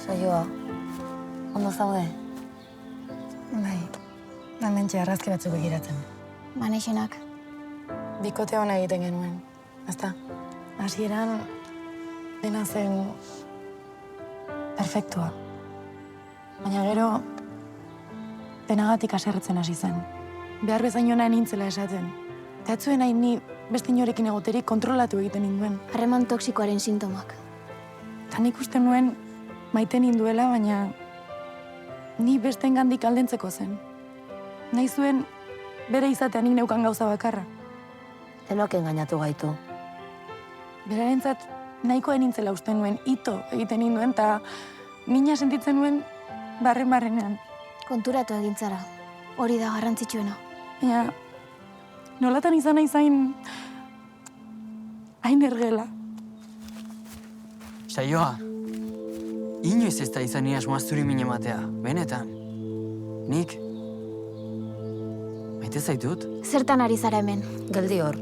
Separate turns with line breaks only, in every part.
Saioa, ondo zaude?
Bai, hementxe argazki batzuk begiratzen.
Manexenak.
Bikote hona egiten genuen, ezta? Hasieran dena zen perfektua. Baina gero denagatik haserretzen hasi zen. Behar bezain ona nintzela esaten. Eta ez zuen hain ni beste inorekin egoterik kontrolatu egiten ninduen.
Harreman toxikoaren sintomak.
Eta nik uste nuen maite ninduela, baina ni besteengandik aldentzeko zen. Nahi zuen bere izatea nik neukan gauza bakarra.
Denok engainatu gaitu.
Berarentzat nahikoa nintzela uste nuen, ito egiten ninduen, eta mina sentitzen nuen barren-barrenean.
Konturatu egin zara. Hori da garrantzitsuena.
Baina, nolatan izan nahi zain hain ergela.
Saioa, inoiz ez da izan nire asmoa zuri min ematea, benetan. Nik, maite zaitut?
Zertan ari zara hemen?
Geldi hor,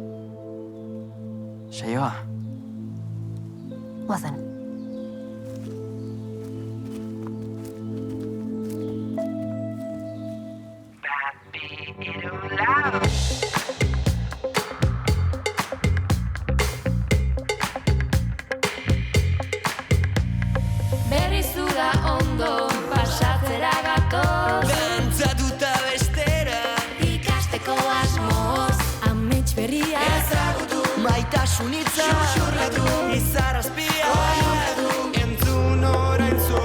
Saioa,
guazen.
Berrizuda ondo pasatzera gatoz,
dantzatuta bestera,
ikasteko asmoz, amets berria ezagutu,
maitasun hitza,
xuxurlatu,
izarazpia, entzun orain zu.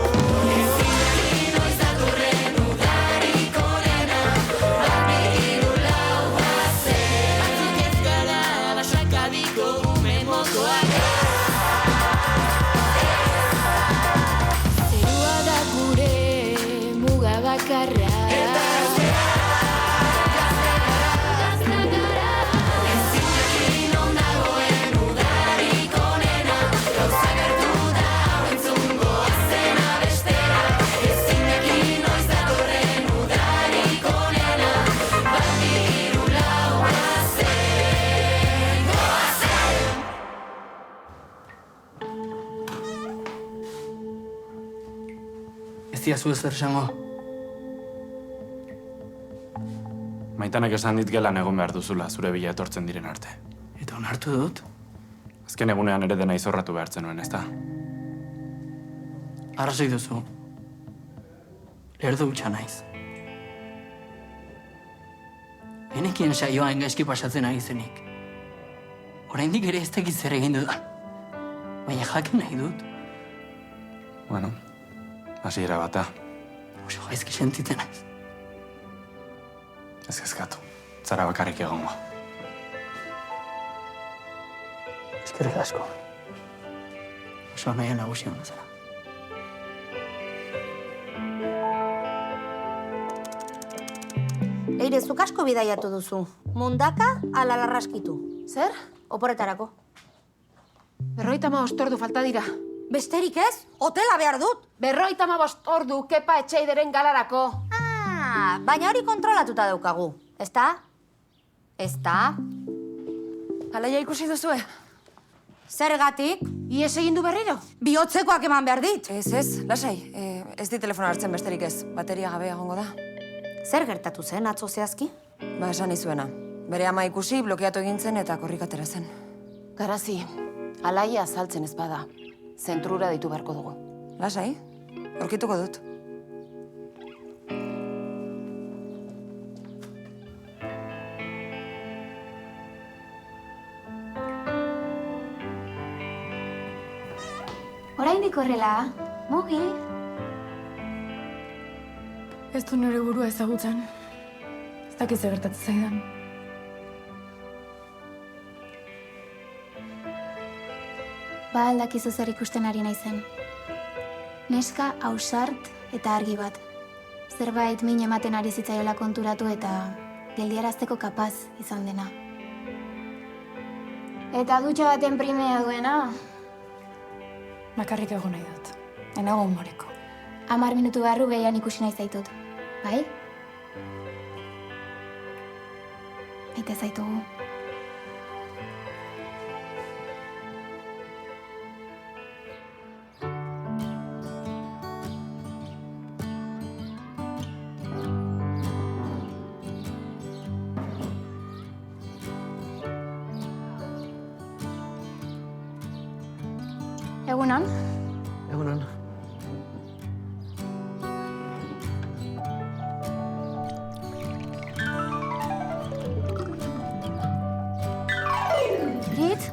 ezinekin noiz datorren udarik onena, bat bi hiru lau bazen, batzuk ez gara basakadiko ume motoak. Zerua da gure muga bakarra. Gazta gara, ezinekin on dagoen udarik onena, gauza gertu da hau entzungo azena bestera, ezinekin noiz datorren udarik onena, bat bi hiru lau bazen, goazen!
Ez diazu ezer esango?
Maitanek esan dit gelan egon behar duzula zure bila etortzen diren arte.
Eta onartu dut?
Azken egunean ere dena izorratu behar zenuen, ezta?
Arrazoi duzu. Lerdo hutsa naiz. Genekien saioa gaizki pasatzen ari zenik. Oraindik ere ez dakit zer egin dudan. Baina jakin nahi dut.
Bueno, hasiera bata.
Oso gaizki sentitzen naiz.
Ez kezkatu. Zara bakarrik egongo.
Eskerrik asko. Oso nahi nagusi hona zara.
Eire, zuk asko bidaiatu duzu. Mundaka ala larraskitu.
Zer?
Oporretarako.
55 ordu falta dira.
Besterik ez? Hotela behar dut.
55 ordu kepa etxeideren galarako.
Baina hori kontrolatuta daukagu. Ezta? Ezta?
Alaia ikusi duzue?
Zergatik?
Ies egin du berriro?
Bihotzekoak eman behar dit.
Ez, lasai. Ez di telefona hartzen besterik ez. Bateria gabe egongo da.
Zer gertatu zen, atzo zehazki?
Ba, esan izuena. Bere ama ikusi, blokeatu egin zen eta korrik atera zen.
Garazi, alaia azaltzen ez bada. Zentrura ditu beharko dugu.
Lasai, aurkituko dut.
Oraindik horrela, mugi.
Ez du nire burua ezagutzen. Ez dakit zer gertatzen zaidan.
Ba aldakizu zer ikusten ari naizen. Neska ausart eta argi bat. Zerbait min ematen ari zitzaiola konturatu eta geldiarazteko kapaz izan dena. Eta dutxa baten primea duena.
Bakarrik egon nahi dut. Enago humoreko.
10 minutu barru behian ikusi nahi zaitut. Bai? Maite zaitugu. Egunon.
Egunon.
Iritz?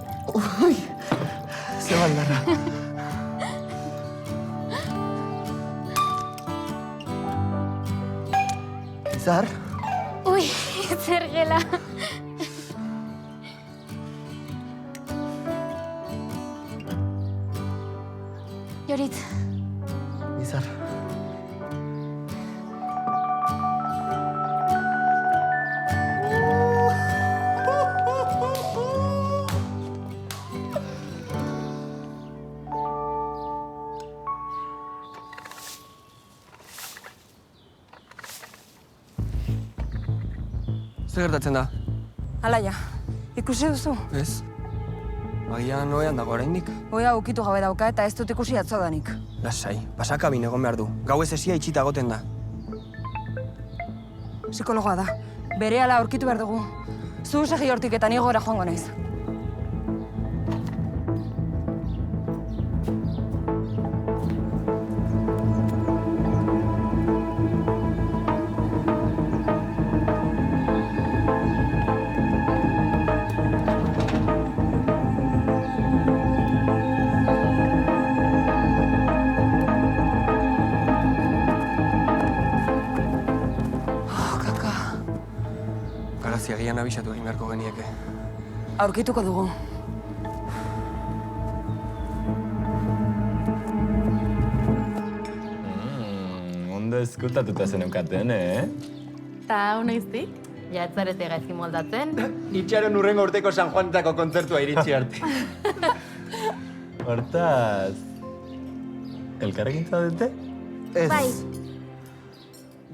Ui, ze baldarra. Izar?
Ui, zer gela. Joritz,
Izar. Zer gertatzen da?
Alaia, ikusi duzu?
Ez. Agian oean dago oraindik.
Oia ukitu gabe dauka eta ez dut ikusi atzodanik.
Lasai, pasakabin egon behar du. Gau ez esia itxita goten da.
Psikologoa da. Berehala aurkitu behar dugu. Zu segi hortik eta ni gora joango naiz.
Garazi agian abisatu egin beharko genieke.
Aurkituko dugu.
Ondo eskutatuta zeneukaten,
Ta hau noiztik?
Ja, ez zarete gaizki moldatzen.
Itxaron urrengo urteko San Juanetako kontzertua iritsi arte. Hortaz, elkarrekin zaudete?
Ez.
bai.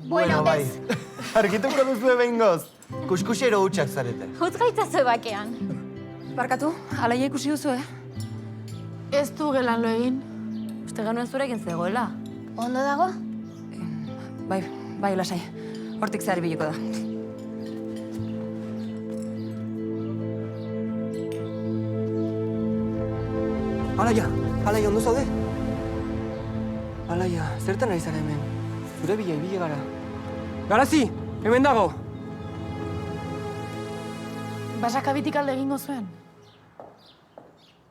Bueno, bai.
Argituko duzue behingoz.
Kuskusero hutsak zarete.
Utz gaitzazu bakean.
Barkatu, alaia ikusi duzu,
Ez du gelan lo egin.
Uste genuen zurekin zegoela.
Ondo dago?
Bai, lasai. Hortik zehar biliko da.
Alaia, ondo zaude? Alaia, zertan ari zara hemen? Zure bila ibile gara. Garazi, hemen dago!
Basakabitik alde egingo zuen.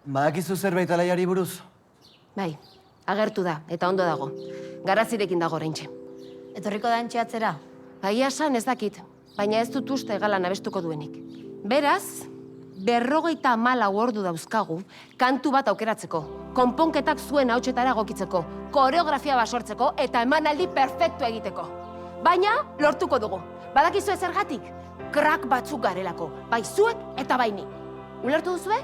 Badakizu zerbait alaiari buruz?
Bai, agertu da, eta ondo dago. Garazirekin dago oraintxe.
Etorriko da antxeatzera.
Baia esan ez dakit, baina ez dut uste galan abestuko duenik. Beraz, 54 ordu dauzkagu kantu bat aukeratzeko, konponketak zuen hautsetara egokitzeko, koreografia basortzeko eta emanaldi perfektu egiteko. Baina lortuko dugu. Badakizu zergatik? Krak batzuk garelako, bai zuek eta bai ni. Ulertu duzue?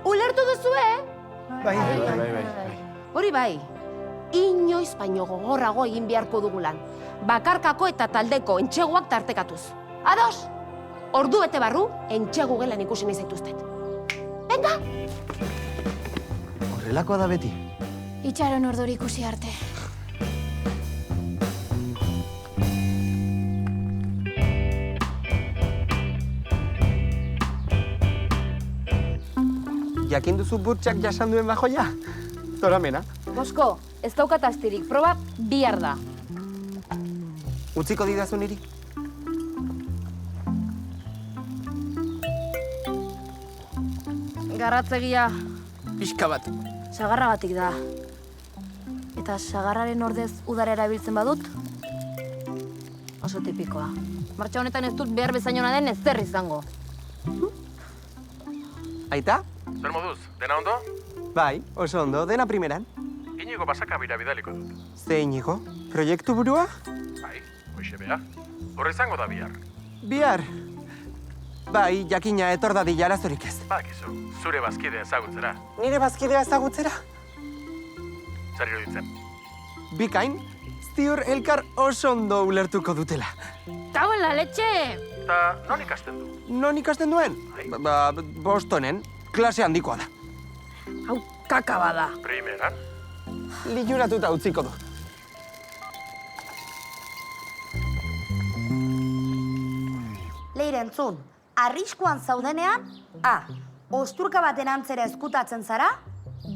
Ulertu duzue?
Bai.
Hori bai, inoiz baino gogorrago egin beharko dugu lan. Bakarkako eta taldeko entxeguak tartekatuz. Ados? Ordu bete barru, entxegu gelan ikusi nahi zaituztet. Venga!
Horrelakoa da beti.
Itxaron orduri ikusi arte.
Jakin duzu burtsak jasan duen bajoia? Zoramena.
Bosko, ez daukat astirik, proba bihar da.
Utziko didazu niri?
Garratzegia
Pixka bat.
sagarragatik da. Eta sagarraren ordez udara erabiltzen badut, oso tipikoa. Martxa honetan ez dut behar bezainona den ezer izango.
Aita?
Zer moduz, dena ondo?
Bai, oso ondo, dena primeran.
Inigo basakabira bidaliko dut.
Ze Inigo? Proiektu burua?
Bai, hoxe bea. Horre izango da bihar.
Bihar. Bai, jakina etor dadila arazorik ez.
Bakizu, zure bazkidea ezagutzera.
Nire bazkidea ezagutzera?
Zer iruditzen?
Bikain, ziur elkar oso ondo ulertuko dutela.
Kau en la leche!
Eta non ikasten du?
Non ikasten duen? Bostonen, klase handikoa da.
Hau kaka bada.
Primeran?
Liuratuta utziko du.
Leire entzun, arriskuan zaudenean, A. Osturka baten antzera eskutatzen zara,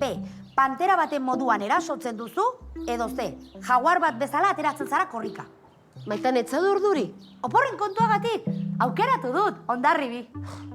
B.
pantera baten moduan erasotzen duzu, edo ze, jaguar bat bezala ateratzen zara korrika.
Maitan, ez zaude urduri?
Oporren kontuagatik, aukeratu dut, Hondarribi.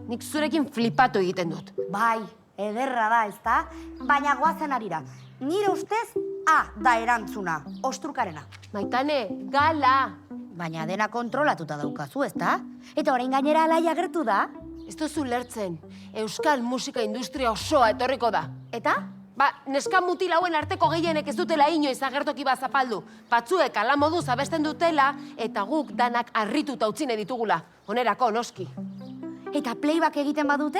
Nik zurekin flipatu egiten dut.
Bai, ederra da, ezta? Baina goazen arira. Nire ustez, A da erantzuna, ostrukarena.
Maitane, gala!
Baina dena kontrolatuta daukazu, ezta? Eta orain gainera alaia agertu da.
Ez duzu lertzen, euskal musika industria osoa etorriko da.
Eta?
Ba, neska mutil hauen arteko gehienek ez dutela inoiz agertoki bat zapaldu. Batzuek ala moduz abesten dutela, eta guk danak harrituta utzine ditugula. Onerako, noski.
Eta playback egiten badute?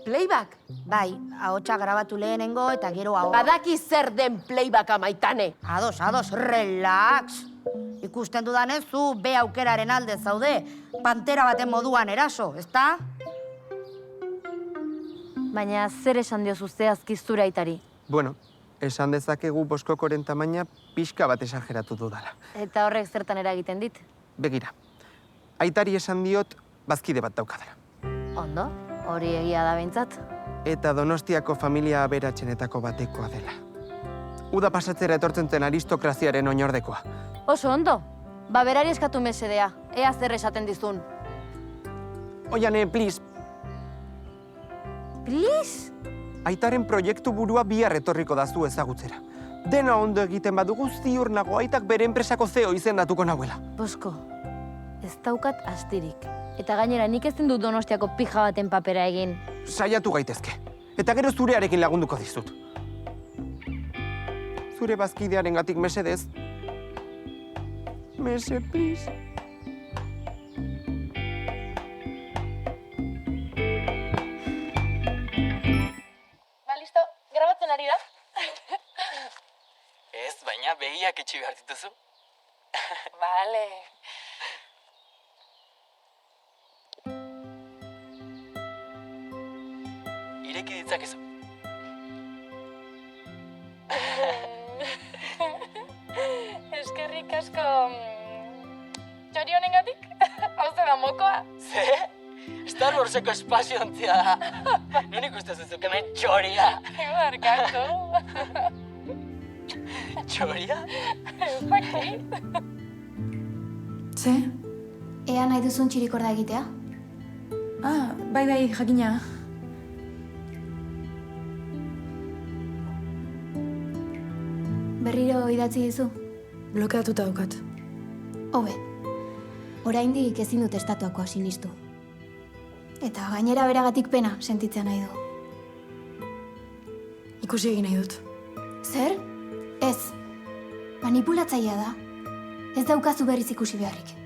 Playback?
Bai, ahotsa grabatu lehenengo eta gero hau.
Badaki zer den playbacka, Maitane.
Ados, relax. Ikusten dudanez, zu be aukeraren alde zaude. Pantera baten moduan eraso, ezta?
Baina zer esan diozu zehazki zure aitari?
Bueno, esan dezakegu boskokoren tamaina pixka bat esageratu dudala.
Eta horrek zertan eragiten dit?
Begira, aitari esan diot bazkide bat daukadala.
Ondo, hori egia da behintzat.
Eta Donostiako familia aberatsenetako batekoa dela. Uda pasatzera etortzen zen aristokraziaren oinordekoa.
Oso ondo, ba berari eskatu mesedea, ea zer esaten dizun.
Oiane, please.
Please?
Aitaren proiektu burua bihar etorriko da zu ezagutzera. Dena ondo egiten badugu ziur nago aitak bere enpresako CEO izendatuko nahuela.
Bosko, ez daukat astirik. Eta gainera nik ezin dut Donostiako pija baten papera egin.
Saiatu gaitezke. Eta gero zurearekin lagunduko dizut. Zure bazkidearengatik mesedez. Mese, please.
Listo, grabatzen ari da?
Ez, baina begiak itxi behar dituzu.
Vale.
Ireki ditzakezu.
Eskerrik asko... txori honengatik? Hau da mokoa.
Ze? Star Warseko espaziontzia da. Non ikusten zuzuk hemen txoria.
Barkatu.
Txoria?
Ze?
Ea nahi duzun txirikorda egitea?
Bai, jakina.
Berriro idatzi dizu?
Blokeatuta daukat.
Hobe, oraindik ezin dut estatuakoa sinistu. Eta gainera beragatik pena sentitzen nahi du.
Ikusi egin nahi dut.
Zer? Ez. Manipulatzailea da. Ez daukazu berriz ikusi beharrik.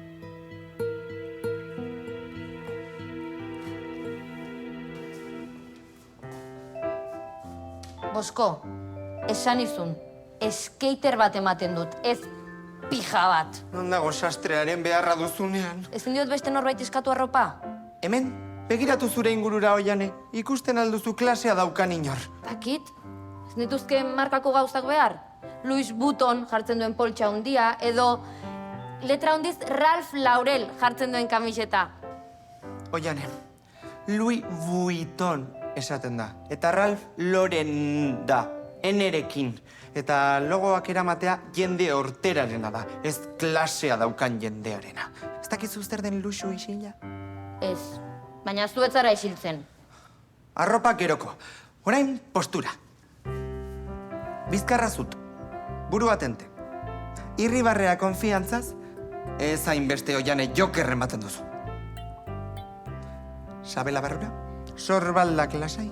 Bosko, esan izun, skater bat ematen dut, ez pija bat.
Non dago sastrearen beharra duzunean?
Ezin diot beste norbait eskatu arropa?
Hemen, begiratu zure ingurura oiane. Ikusten alduzu klasea daukan inor.
Dakit, ez nituzke markako gauzak behar. Louis Vuitton jartzen duen poltsa handia, edo letra handiz Ralph Laurel jartzen duen kamiseta.
Oiane, Louis Vuitton esaten da. Eta Ralph Lauren da, enerekin. Eta logoak eramatea jende horterarena da, ez klasea daukan jendearena. Ez dakizu zer den luxu isila?
Ez, baina zu ez zara isiltzen.
Arropa geroko. Orain postura. Bizkarra zut. Buru atente. Irribarrea konfiantzaz, ez hainbeste oiane joker ematen duzu. Sabela barrura? Sorbaldak lasai?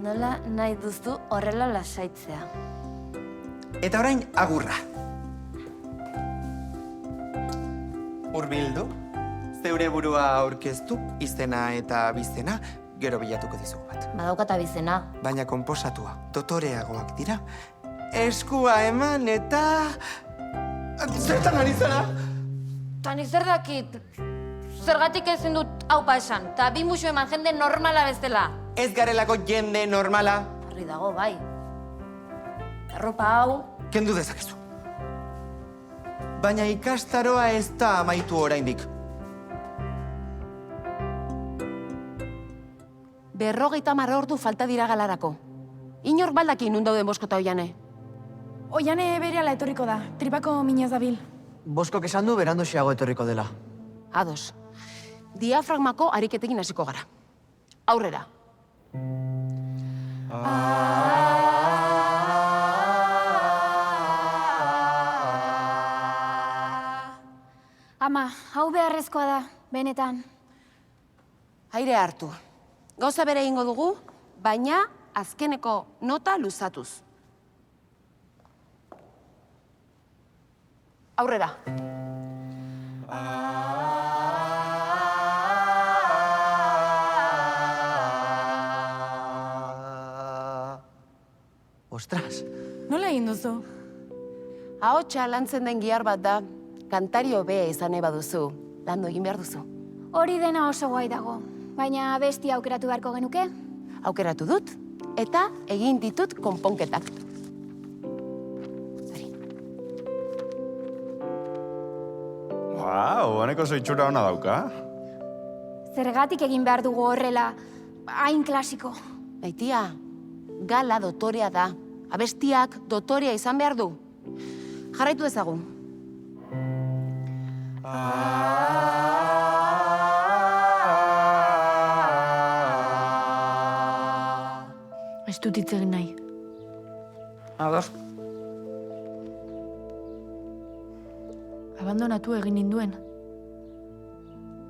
Nola nahi duzu horrela lasaitzea.
Eta orain agurra. Hurbildu, zeure burua aurkeztu, izena eta bizena, gero bilatuko dizugu bat.
Badaukat abizena.
Baina konposatua, dotoreagoak dira. Eskua eman eta... Zertan ari zara?
Tani zer dakit, zergatik ezin dut haupa esan, eta bi musu eman jende normala bezala.
Ez garelako jende normala.
Harri dago, bai. Arropa hau...
Kendu dezakezu. Baina ikastaroa ez da amaitu oraindik.
50 ordu falta dira galarako. Inor baldaki nun dauden Bosko eta Oiane.
Oiane berehala etorriko da, tripako minez dabil.
Boskok esan du berandoxeago etorriko dela.
Ados. Diafragmako ariketekin hasiko gara. Aurrera.
Ama, hau beharrezkoa da, benetan.
Aire hartu. Gauza bere egingo dugu, baina azkeneko nota luzatuz. Aurrera.
Ostras.
Nola egin duzu?
Ahotsa lantzen den gihar bat da, kantario bea izan nahi baduzu, landu egin behar duzu.
Hori dena oso guai dago, baina abesti aukeratu beharko genuke?
Aukeratu dut, eta egin ditut konponketak.
Honeko zoitxura hona dauka.
Zergatik egin behar dugu horrela, hain klasiko.
Aitia, gala dotorea da. Abestiak dotorea izan behar du. Jarraitu ezagun.
Ez dut hitz egin nahi.
Ados.
Abandonatu egin ninduen.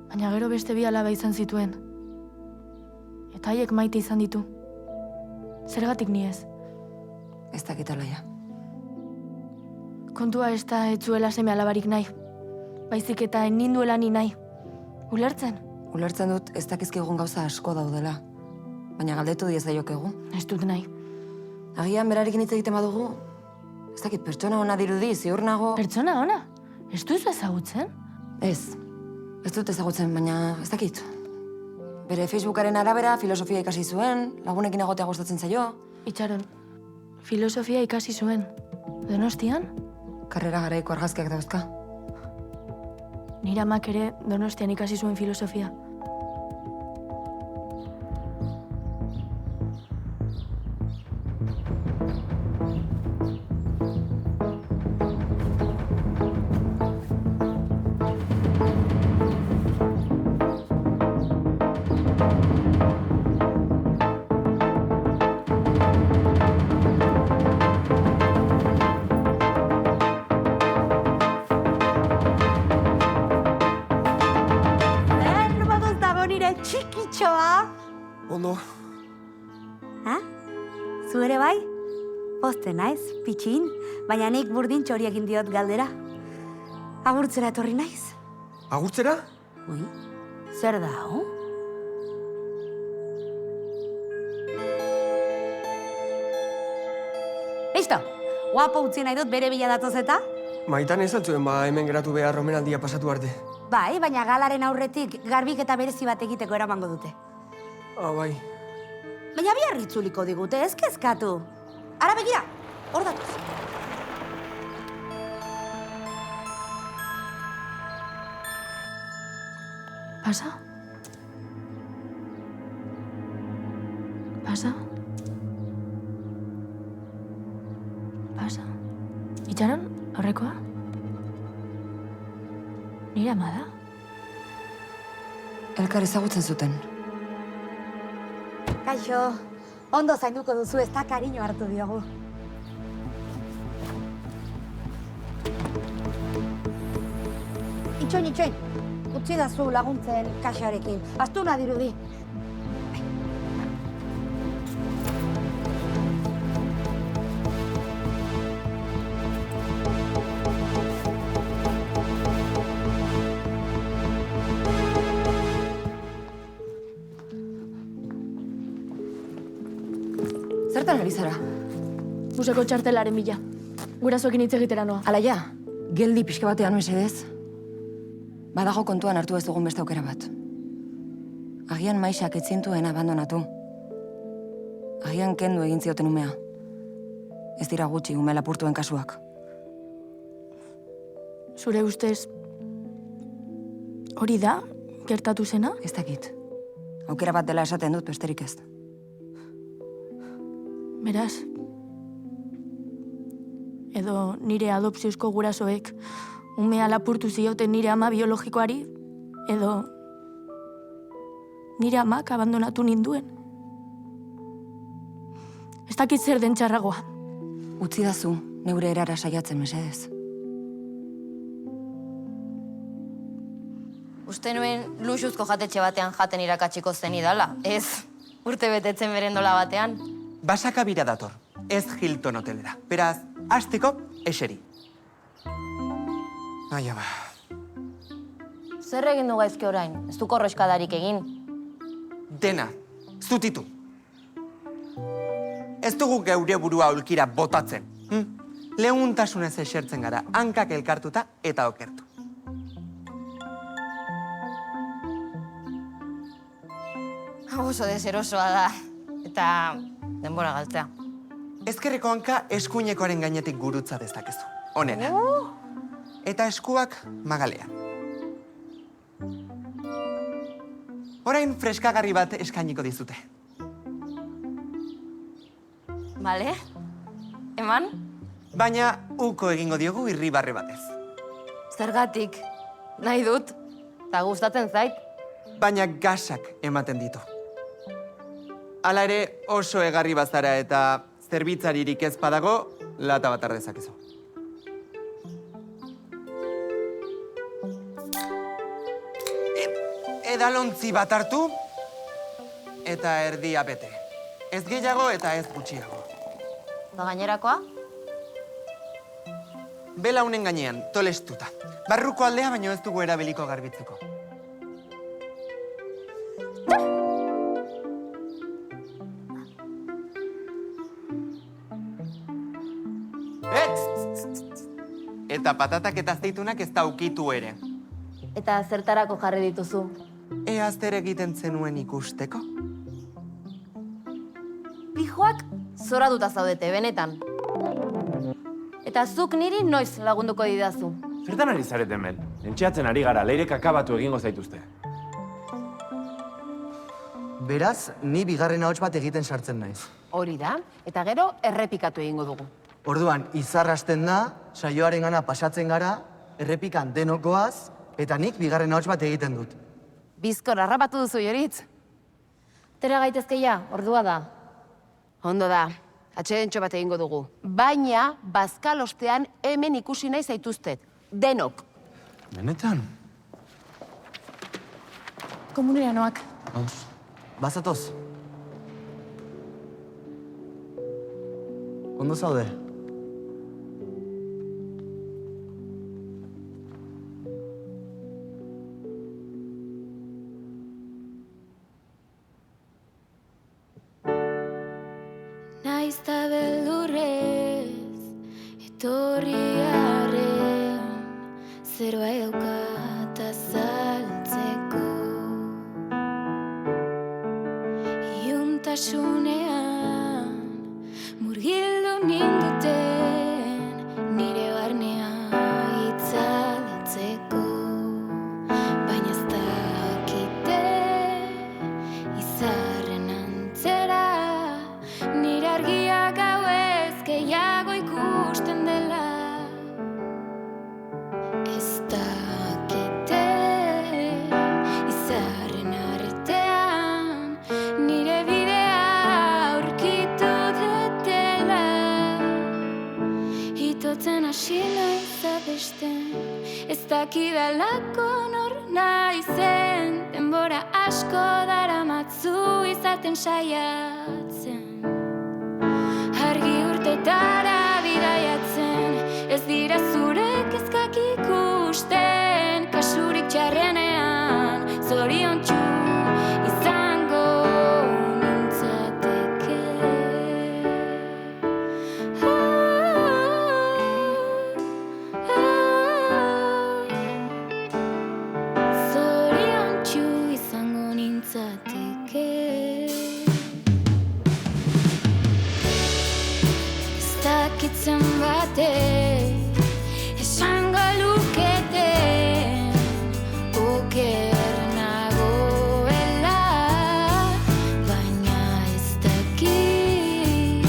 Baina gero beste bi alaba izan zituen. Eta haiek maite izan ditu. Zergatik ni ez?
Ez dakit alaia.
Kontua ez da etzuela seme alabarik nahi. Baizik eta ninduela ni nahi. Ulertzen?
Ulertzen dut ez dakizkigun gauza asko daudela. Baina galdetu diezaiokegu.
Ez dut nahi.
Agian berarekin hitz egiten badugu, ez dakit pertsona ona dirudi, ziur nago...
Pertsona ona? Ez duzu ezagutzen?
Ez. Ez dut ezagutzen, baina ez dakit. Bere Facebookaren arabera filosofia ikasi zuen, lagunekin egotea gustatzen zaio.
Itxaron, filosofia ikasi zuen. Donostian?
Karrera garaiko argazkiak dauzka.
Nire amak ere Donostian ikasi zuen filosofia.
Txikitxoa!
Ondo.
Ha? Zu ere bai? Poste naiz, pitxin, baina nik burdin txori egin diot galdera. Agurtzera etorri naiz.
Agurtzera?
Ui, zer da, ho? Listo! Guapo utzi nahi dut bere bila datoz eta?
Maitan ez altzuen hemen geratu behar omenaldia pasatu arte.
Bai, baina galaren aurretik garbik eta berezi bat egiteko eramango dute.
Bai.
Baina bihar itzuliko digute, ez kezkatu. Ara begira, hor datoz.
Pasa? Pasa? Pasa? Itxaron, horrekoa? Nire ama da?
Elkar ezagutzen zuten.
Kaixo, ondo zainduko duzu ez da kariño hartu diogu. Itxoin, utzi da zu laguntzen kaxarekin. Astuna dirudi.
Zertan ari zara?
Buseko txartelaren bila. Gurasoekin hitz egitera noa.
Alaia, geldi pixka batean mesedez. Badago kontuan hartu ez dugun beste aukera bat. Agian Maixak etzintuen abandonatu. Agian kendu egin zioten umea. Ez dira gutxi ume lapurtuen kasuak.
Zure ustez, hori da, gertatu zena?
Ez dakit. Aukera bat dela esaten dut, besterik ez.
Beraz, edo nire adopziozko gurasoek umea lapurtu zioten nire ama biologikoari, edo nire amak abandonatu ninduen. Ez dakit zer den txarragoa.
Utzi dazu, neure erara saiatzen mesedez.
Uste nuen luxuzko jatetxe batean jaten irakatsiko zen idala. Ez, urte betetzen berendola batean.
Basakabira dator, ez Hilton hotelera. Beraz, hasteko eseri. Ai, ama.
Zer egin du gaizki orain? Ez du korroskadarik egin.
Dena, zutitu. Ez dugu geure burua ulkira botatzen. Lehuntasunez esertzen gara, hankak elkartuta eta okertu.
Oso deserosoa da, eta denbora galtzea.
Ezkerreko hanka eskuinekoaren gainetik gurutza dezakezu. Honena. Eta eskuak magalean. Orain freskagarri bat eskainiko dizute.
Bale? Eman?
Baina uko egingo diogu irribarre batez.
Zergatik? Nahi dut, eta gustatzen zait.
Baina gasak ematen ditu. Hala ere oso egarri bazara eta zerbitzaririk ez badago, lata bat dezakezu. Edalontzi bat hartu eta erdia bete. Ez gehiago eta ez gutxiago.
Eta gainerakoa?
Bela honen gainean, tolestuta. Barruko aldea baino ez dugu erabiliko garbitzeko. Eta patatak eta azteitunak ez da ukitu ere.
Eta zertarako jarri dituzu?
Ea zer egiten zenuen ikusteko?
Pijoak zoratuta zaudete, benetan. Eta zuk niri noiz lagunduko didazu.
Zertan ari zareten, Mel? Entxeatzen ari gara, leirek akabatu egingo zaituzte.
Beraz, ni bigarren ahots bat egiten sartzen naiz.
Hori da, eta gero errepikatu egingo dugu.
Orduan, izarrasten da, saioarengana pasatzen gara, errepikan denokoaz, eta nik bigarren ahots bat egiten dut.
Bizkor harrapatu duzu, Joritz.
Tera gaitezkeia, ordua da.
Ondo da, atxedentxo bat egingo dugu. Baina, bazkal ostean hemen ikusi nahi zaituztet. Denok.
Benetan?
Komunera noak.
Bazatoz. Ondo zaude?
Naiz ta beldurrez, etorriaren, zerbait daukat azaltzeko. Iuntasunean, murgildu ninduten, nire barnea itzalatzeko. Baina ez dakite, izarren antzera, nire argiak gauez gehiago ikusten dela. Ez dakite, izarren artean, nire bidea aurkitu dutela. Itotzen hasi naiz abesten, ez dakidalako nor naizen. Denbora asko daramatzu izaten saiatzen. Argi urtetara bidaiatzen, ez dira zure kezkak ikusten. Kasurik txarrenean, zoriontsu izango nintzateke. Zoriontsu izango nintzateke. Zakitzen batek esango luketen oker nagoela, baina ez dakit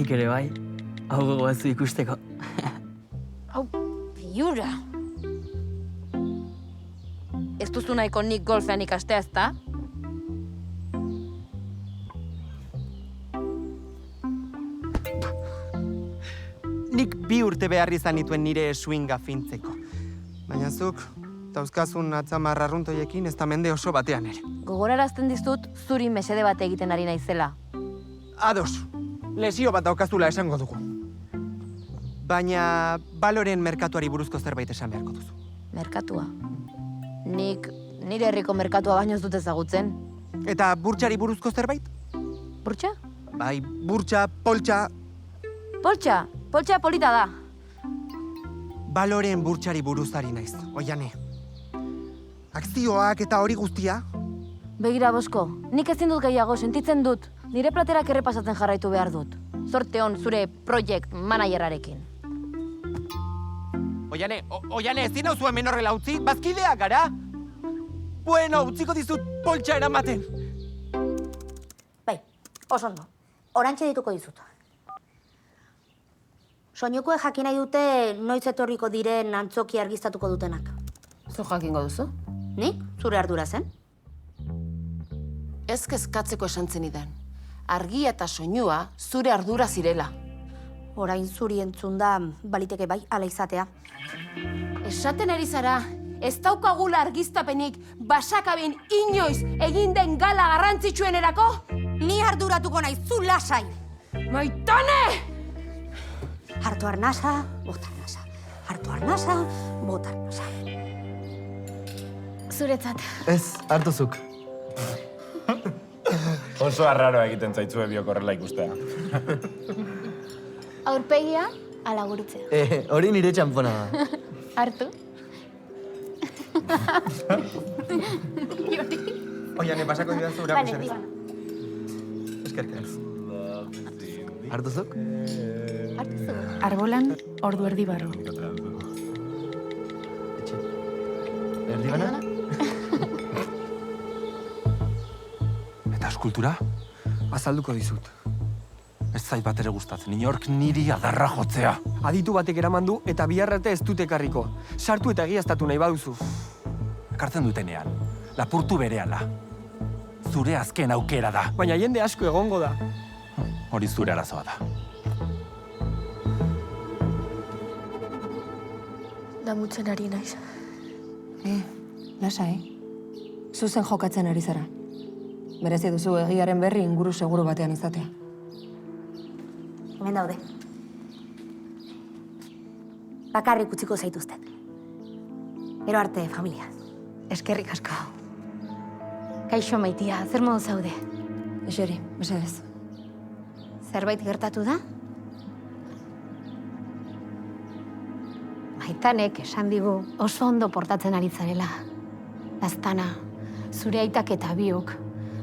Nik ere bai, hau gogo batzu ikusteko.
Hau, piura. Ez duzu nahiko nik golfean ikastea, ezta?
Nik 2 urte behar izan nituen nire swinga fintzeko. Baina zuk, dauzkazun atzamar arruntoiekin ez da mende oso batean ere.
Gogorarazten dizut zuri mesede bat egiten ari naizela.
Ados, lesio bat daukazula esango dugu. Baina baloren merkatuari buruzko zerbait esan beharko duzu.
Merkatua? Nik nire herriko merkatua baino ez dut ezagutzen.
Eta burtsari buruzko zerbait?
Burtsa?
Bai, burtsa, poltsa...
Poltsa? Poltsa polita da.
Baloren burtsari buruzari naiz, Oiane. Akzioak eta hori guztia?
Begira, Bosko, nik ezin dut gehiago, sentitzen dut. Nire platerak errepasatzen jarraitu behar dut. Zorte hon zure project managerarekin.
Oiane, ezin hau zuen menorrela utzi, bazkideak gara? Bueno, utziko dizut poltsa eramaten.
Bai, oso ondo. Orantxe dituko dizut. Soinukoek jakin nahi dute noiz etorriko diren antzoki argiztatuko dutenak.
Zu jakingo duzu?
Nik? Zure ardura zen?
Ez kezkatzeko esan zenidan. Argia eta soinua zure ardura zirela.
Orain zuri entzun da, baliteke bai, ala izatea.
Esaten ari zara, ez daukagula argiztapenik basakaben inoiz egin den gala garrantzitsuenerako?
Ni arduratuko nahi, zu lasai!
Maitane!
Hartu arnasa, bota arnasa. Hartu arnasa, bota arnasa.
Zuretzat.
Ez, hartuzuk.
Oso arraroa egiten zaitzue biok horrela ikustea.
Aurpegia, ala gurutzea.
Hori nire txanpona da.
Hartu.
Oiane, pasako dira zura
Vale,
mesedez.
diba.
Eskerrik.
Hartuzuk?
Hartu.
Arbolan, ordu erdi barru.
Erdi bana?
Eta eskultura?
Azalduko dizut.
Ez zait bat ere gustatzen, inork niri adarra jotzea.
Aditu batek eraman du eta bihar arte ez dut ekarriko. Sartu eta egiaztatu nahi baduzu.
Ekartzen dutenean, lapurtu berehala. Zure azken aukera da.
Baina jende asko egongo da.
Hori zure arazoa da.
Damutzen ari naiz.
Lasai. Zuzen jokatzen ari zara. Merezi duzu egiaren berri inguru seguru batean izatea.
Hemen daude. Bakarrik utziko zaituztet. Gero arte, familia.
Eskerrik asko. Kaixo maitia, zer modu zaude?
Eseri, mesedez.
Zerbait gertatu da? Maitanek esan digu oso ondo portatzen ari zarela. Laztana, zure aitak eta biok,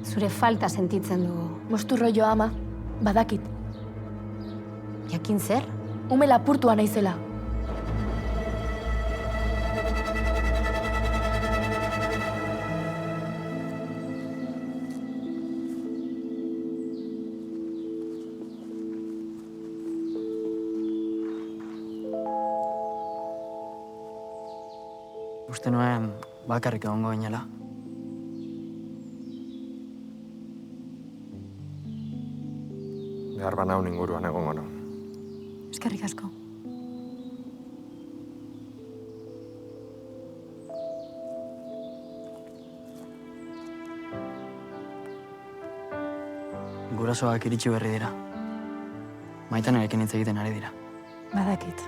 zure falta sentitzen dugu.
Mosturro jo ama, badakit.
Jakin zer?
Ume lapurtua naizela.
Uste nuen bakarrik egongo ginela.
Behar banaun inguruan egongo no.
Eskerrik asko.
Gurasoak iritsi berri dira. Maitanerekin hitz egiten ari dira.
Badakit.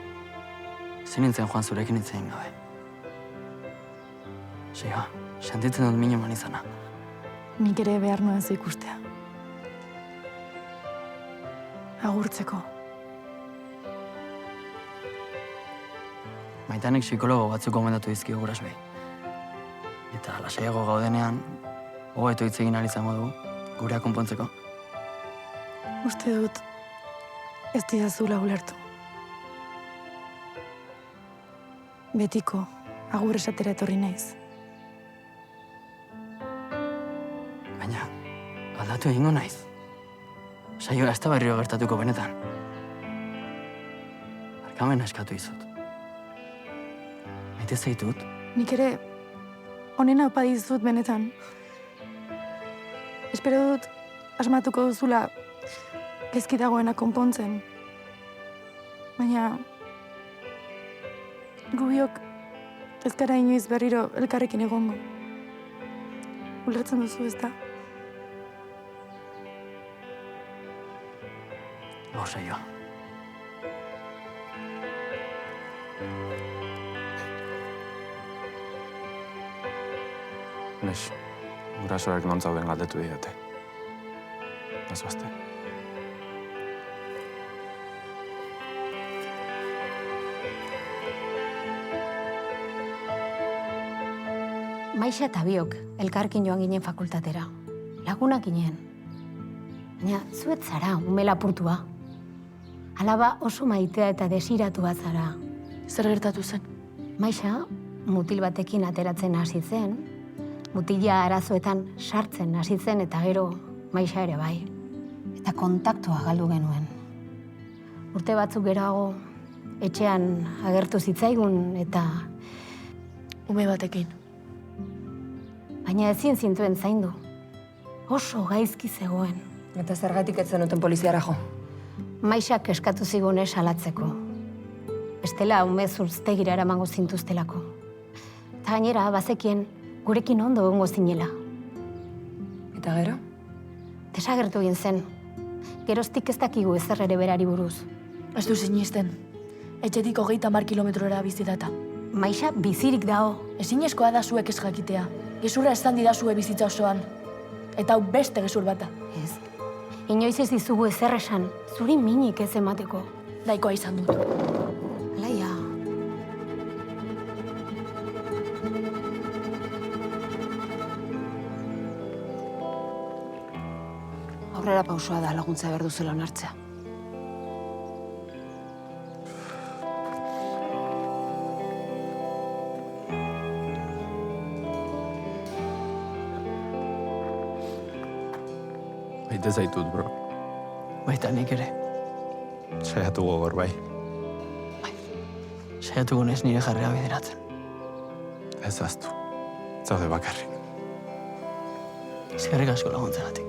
Zin nintzen joan zurekin hitz egin gabe. Siga, sentitzen dut min eman izana.
Nik ere behar nuen zu ikustea. Agurtzeko.
Maitanek psikologo batzuk gomendatu dizkio gurasoei. Eta lasaiago gaudenean, hobeto hitz egin ahal izango dugu, gurea konpontzeko.
Uste dut, ez didazula ulertu. Betiko, agur esatera etorri naiz.
Baina, aldatu egingo naiz. Saioa ez da berriro gertatuko benetan. Barkamen eskatu izut. Maite zaitut?
Nik ere onena opa dizut benetan. Espero dut asmatuko duzula gezki dagoena konpontzen. Baina gu biok ez gara inoiz berriro elkarrekin egongo. Ulertzen duzu ez da?
Hor Saioa.
Nes, gurasoek non zauden galdetu didate. Ez bazte.
Maixa eta biok elkarrekin joan ginen fakultatera. Lagunak ginen. Baina zuet zara, ume lapurtua. Alaba oso maitea eta desiratua zara.
Zer gertatu zen?
Maixa, mutil batekin ateratzen hasi zen, mutila arazoetan sartzen hasi zen eta gero Maixa ere bai. Eta kontaktua galdu genuen. Urte batzuk geroago etxean agertu zitzaigun eta
ume batekin.
Baina ezin zintuen zaindu. Oso gaizki zegoen.
Eta zergatik ez zenuten poliziara jo?
Maixak eskatu zigun salatzeko. Bestela ume zurtztegira eramango zintuztelako. Eta gainera, bazekien gurekin ondo egongo zinela.
Eta gero?
Desagertu egin zen. Geroztik ez dakigu ezer ere berari buruz.
Ez du sinisten. Etxetik 30 kilometrora bizi data.
Maixa bizirik dago.
Ezinezkoa da zuek ez jakitea. Gezurra esan didazue bizitza osoan. Eta hau beste gezur bata.
Ez. Inoiz ez dizugu ezer esan. Zuri minik ez emateko.
Daikoa izan dut.
Alaia.
Aurrera pausoa da laguntza behar duzela onartzea.
Maite zaitut, bro.
Baita nik ere.
Saiatu gogor, bai.
Saiatuko naiz nire jarrera bideratzen.
Ez aztu. Zaude bakarrik.
Eskerrik asko laguntzagatik.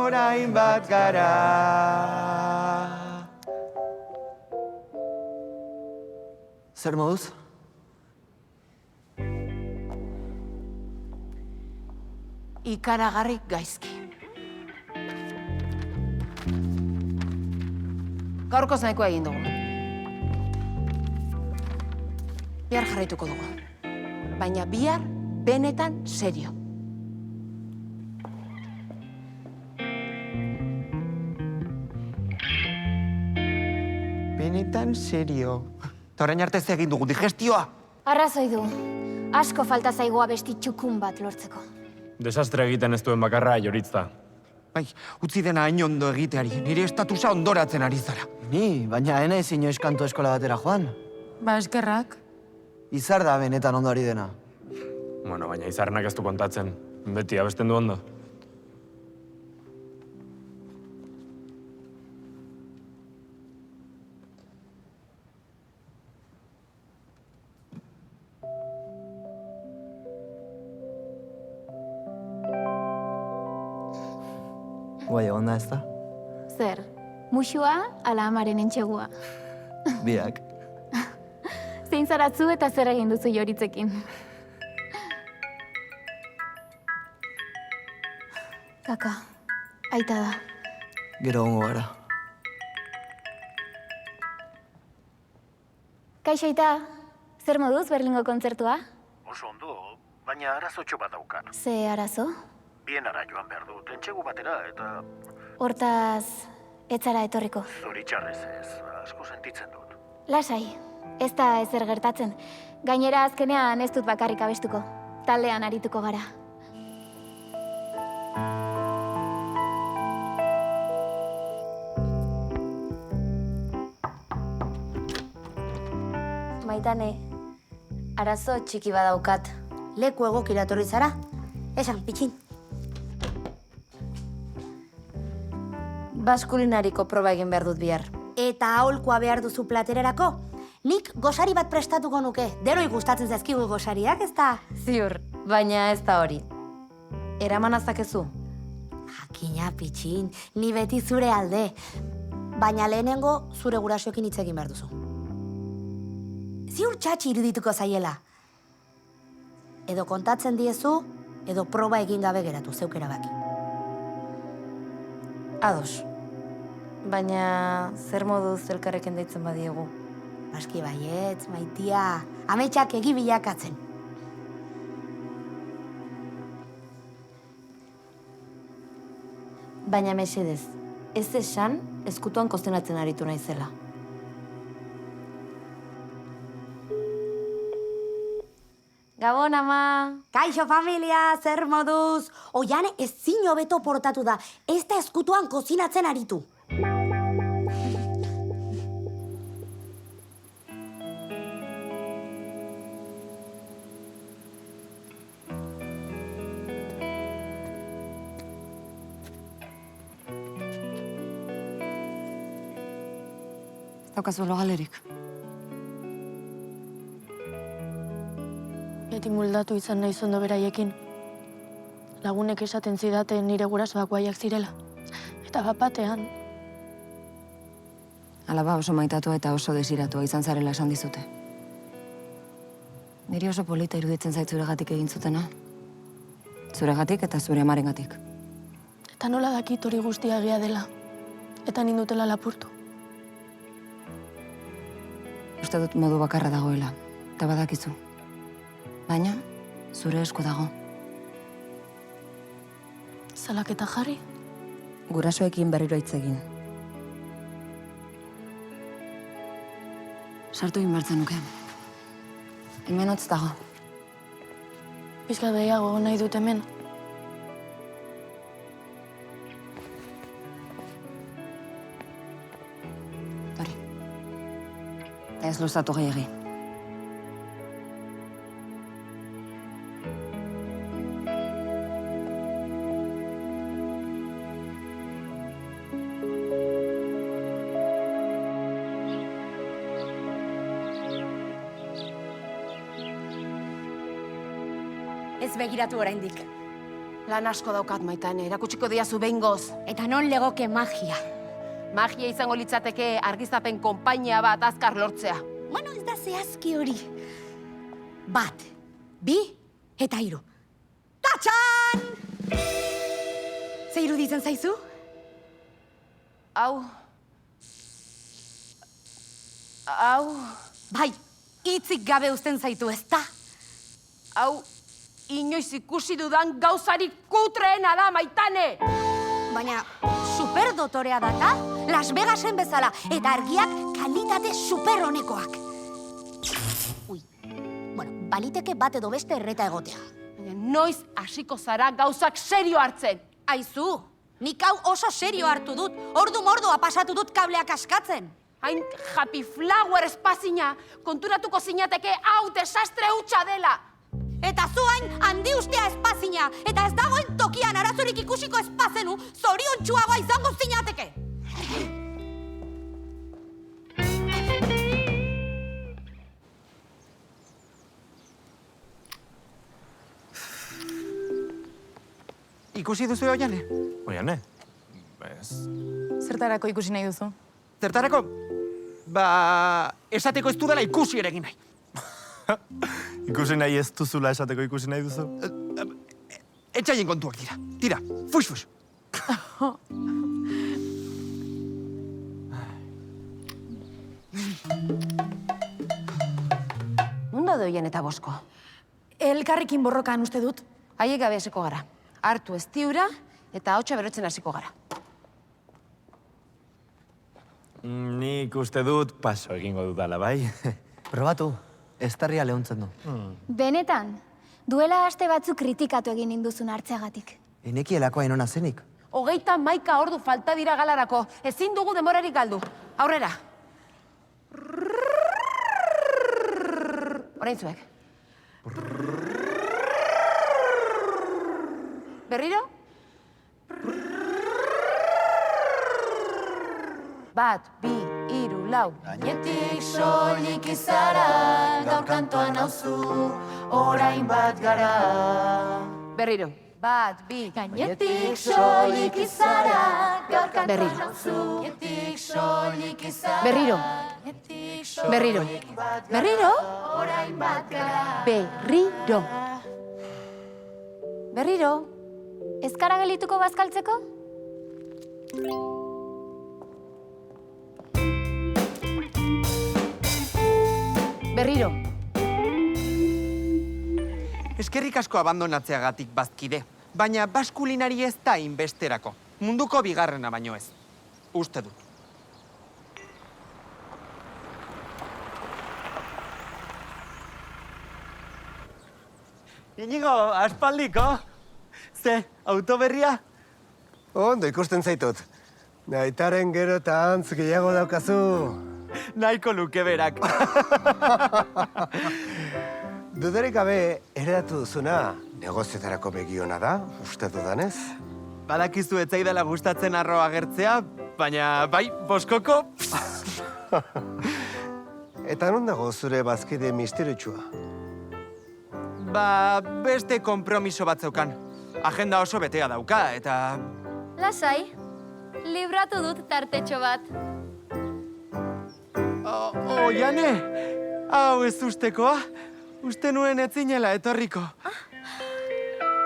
Orain bat gara.
Zer moduz?
Ikaragarrik gaizki. Gaurkoz nahikoa egin dugu. Bihar jarraituko dugu. Baina bihar benetan serio.
Benetan serio. Eta orain arte ez egin dugu digestioa.
Arrazoi du. Asko falta zaigoa besti txukun bat lortzeko.
Desastre egiten ez duen bakarra joritza.
Bai, utzi dena hain ondo egiteari. Nire estatusa ondoratzen ari zara.
Ni, baina ene ezin inoiz kantu eskola batera joan.
Ba, eskerrak.
Izar da benetan ondo ari dena.
Bueno, baina izarnak ez du kontatzen. Beti abesten du ondo.
Guai egon da ez da?
Zer, musua ala amaren entxegua.
Biak.
Zein zaratzu eta zer egin duzu joritzekin. Kaka, aita da.
Gero gongo gara.
Kaixo aita, zer moduz Berlingo kontzertua?
Oso ondo, baina arazotxo bat daukat.
Ze arazo?
Bienara joan behar dut, entxegu batera eta...
Hortaz, ez zara etorriko.
Zoritxarrez ez, asko sentitzen dut.
Lasai, Ez da ezer gertatzen. Gainera azkenean ez dut bakarrik abestuko. Taldean arituko gara.
Maitane, arazo txiki badaukat.
Leku egokira etorri zara. Esan, pitxin.
Baskulinariko proba egin behar dut bihar.
Eta aholkoa behar duzu platerarako? Nik gosari bat prestatuko nuke. Deroi gustatzen zaizkigu gosariak, ez da?
Ziur, baina ez da hori. Eraman azakezu.
Jakina, pitxin, ni beti zure alde. Baina lehenengo zure gurasoekin hitz egin behar duzu. Ziur txatxi irudituko zaiela. Edo kontatzen diezu, edo proba egin gabe geratu, zeuk erabaki.
Ados. Baina zer moduz elkarrekin deitzen badiegu?
Baski baietz, maitia. Ametsak egi bilakatzen.
Baina mesedez, ez esan ezkutuan kozionatzen aritu naizela. Gabon, ama!
Kaixo, familia, zer moduz? Oiane ezin hobeto portatu da, ez da ezkutuan kozinatzen aritu.
Daukazu logalerik.
Beti muldatu izan nahi zondo beraiekin. Lagunek esaten zidaten nire gurasoak guaiak zirela. Eta bat-batean.
Alaba oso maitatua eta oso desiratua izan zarela esan dizute. Niri oso polita iruditzen zait zuregatik egin zutena. Zuregatik eta zure amarengatik.
Eta nola dakit hori guztia egia dela. Eta nindutela lapurtu.
Uste dut modu bakarra dagoela, eta badakizu. Baina, zure esku dago.
Salaketa jarri?
Gurasoekin berriro hitz egin. Sartu egin bertzen nuke. Hemen hotz dago.
Pizka gehiago nahi dut hemen.
Tori. Ez luzatu gehiagi.
Ez begiratu oraindik.
Lan asko daukat, Maitane, erakutsiko diazu behingoz.
Eta non legoke magia.
Magia izango litzateke argiztapen konpainia bat azkar lortzea.
Bueno, ez da zehazki hori. 1, 2 eta 3. Tatxan! Ze iruditzen zaizu?
Hau...
Bai, hitzik gabe uzten zaitu, ez da?
Hau... inoiz ikusi dudan gauzarik kutreena da, Maitane!
Baina, superdotorea data, Las Vegasen bezala, eta argiak kalitate superhonekoak. Ui, bueno, baliteke bat edo beste erreta egotea.
Baina noiz hasiko zara gauzak serio hartzen?
Aizu, nik hau oso serio hartu dut, ordu-mordua pasatu dut kableak askatzen.
Hain happy flower espazina, konturatuko zinateke hau desastre hutsa dela!
Eta zuain handi ustea espazina, eta ez dagoen tokian arazorik ikusiko espazenu, zoriontsuagoa izango zinateke.
Ikusi duzu Oiane?
Oiane? Ez.
Zertarako ikusi nahi duzu?
Zertarako? Esateko ez dudala ikusi ere egin nahi.
Ikusi nahi ez duzula esateko ikusi nahi duzu?
Etxaien kontuak dira. Tira, fux.
Nunda doien eta bosko?
Elkarrekin borrokan uste dut.
Haiek gabe hasiko gara. Hartu ez tiura eta hotxa berotzen hasiko gara.
Nik uste dut paso egingo dudala, bai?
Probatu, ez tarria lehuntzen du.
Benetan, duela aste batzuk kritikatu egin induzun hartzeagatik.
Enekielakoa inona zenik.
31 ordu falta dira galarako. Ezin dugu denborarik galdu. Aurrera. Orain zuek. Berriro? Bat, bi, hiru, lau.
Gainetik soilik izara, gaur kantoan nauzu, orain bat gara.
Berriro. Bat, bi.
Gainetik soilik izara, gaur kantoan
Berriro.
nauzu, gainetik soilik izara.
Berriro. Berriro. Berriro.
Orain bat gara.
Berriro. Berriro.
Ez kara gelituko bazkaltzeko?
Berriro.
Eskerrik asko abandonatzeagatik bazkide, baina baskulinari ez da inbesterako. Munduko bigarrena baino ez. Uste dut.
Inigo, aspaldiko? Ze, autoberria?
Ondo ikusten zaitut. Aitaren gero eta antz gehiago daukazu.
Nahiko luke berak.
Dudarik gabe heredatu duzuna negozioetarako begiona da, uste dudanez?
Badakizu ez zaidala gustatzen arroa agertzea, baina bai, boskoko.
Eta non dago zure bazkide misteriotsua?
Ba, beste konpromiso bat zeukan. Agenda oso betea dauka, eta...
Lasai, libratu dut tartetxo bat.
Oiane, hau ez ustekoa. Uste nuen etzinela etorriko.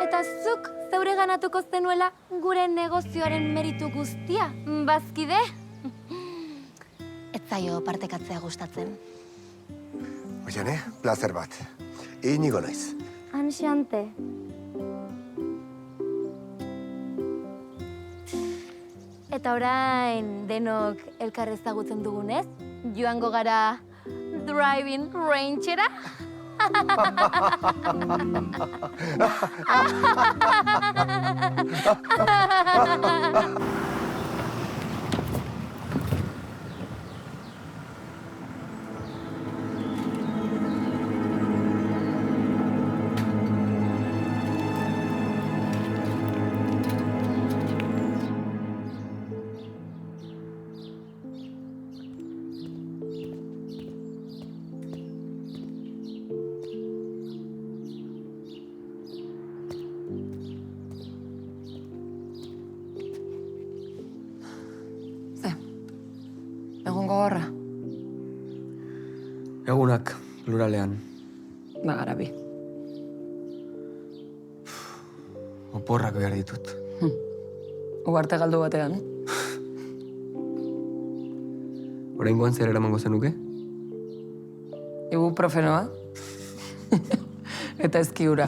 Eta zuk zeure ganatuko zenuela gure negozioaren meritu guztia, bazkide? Ez zaio partekatzea gustatzen.
Oiane, plazer bat. Inigo naiz.
Anxante. Eta orain denok elkar ezagutzen dugunez, joango gara driving range-era?
Egun gogorra.
Egunak, pluralean.
Bagarabi.
Oporrak behar ditut.
Ugarte galdu batean.
Oraingoan zer eramango zenuke?
Ibuprofenoa. Eta ezkiura.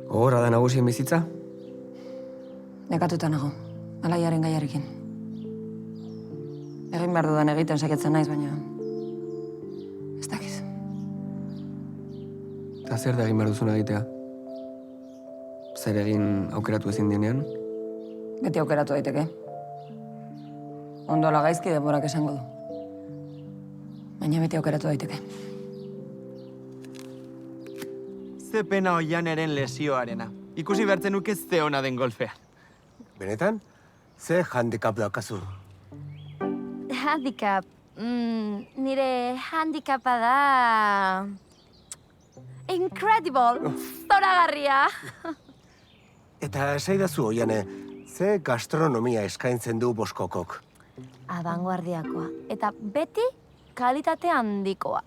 Gogorra da nagusien bizitza?
Nekatuta nago, alaiaren gaiarekin. Egin behar dudan egiten saiatzen naiz, baina... ez dakiz.
Eta zer da egin behar duzuna egitea? Zer egin aukeratu ezin dienean?
Beti aukeratu daiteke. Ondo ala gaizki denborak esango du. Baina beti aukeratu daiteke.
Ze pena Oianeren lesioarena. Ikusi behartzen nuke ze ona den golfean.
Benetan, ze handicap daukazu?
Handicap. Nire handicapa da... Incredible! Zoragarria!
Eta esaidazu, Oiane, ze gastronomia eskaintzen du Boskokok?
Abanguardiakoa. Eta beti kalitate handikoa.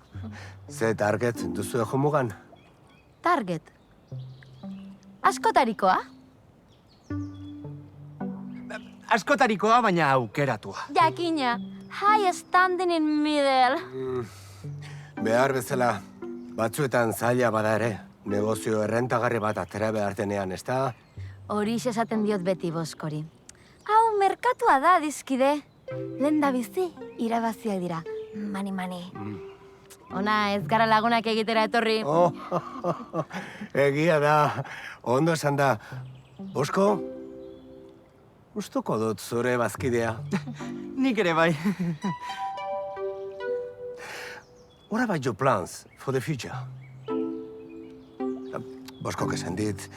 Ze target duzu jomugan?
Target. Askotarikoa.
Askotarikoa, baina aukeratua.
Jakina. High standing in middle.
Behar bezala, batzuetan zaila bada ere, negozio errentagarri bat atera behar denean, ez da?
Horixe esaten diot beti Boskori. Hau merkatua da, dizkide. Lehen da bizi, irabaziak dira. Mani. Ona, ez gara lagunak egitera etorri.
Oh, egia da, ondo esan da. Bosko, gustuko dut zure bazkidea.
Nik ere bai.
What about your plans for the future? Boskok esan dit,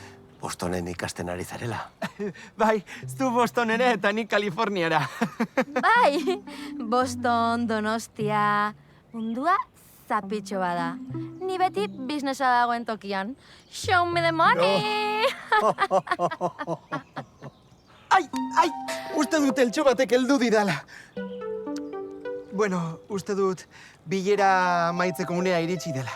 Bostonen ikasten ari zarela.
Bai, zu Bostonera eta nik Kaliforniara.
Bai, Boston, Donostia, mundua zapitxo bada. Ni beti biznesa dagoen tokian. Show me the money!
Ai, uste dut eltxo batek heldu didala. Bueno, uste dut bilera maitzeko unea iritsi dela.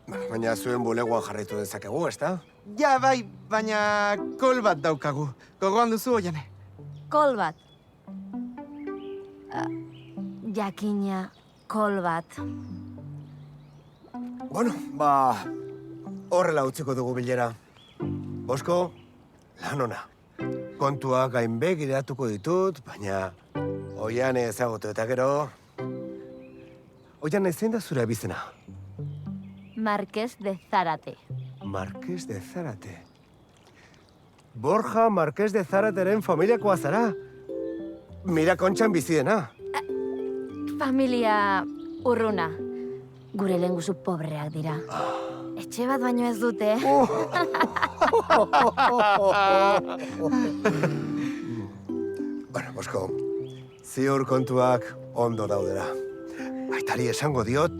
Baina zuen bulegoan jarraitu dezakegu, ezta?
Ja, bai, baina kol bat daukagu. Gogoan duzu, Oiane?
Kol bat. Jakina, kol bat.
Bueno, horrela utziko dugu bilera. Bosko, lan ona. Kontuak gainbegiratuko ditut, baina Oiane ezagutu eta gero... Oiane, zein da zure abizena?
Marqués de Zárate.
Marqués de Zárate. Borja Marqués de Zárateren familiakoa zara. Mira Kontxan bizi dena.
Familia urruna. Gure lehenguzu pobreak dira. Etxe bat baino ez dute.
Bueno, Bosko, ziur kontuak ondo daudela. Aitari esango diot,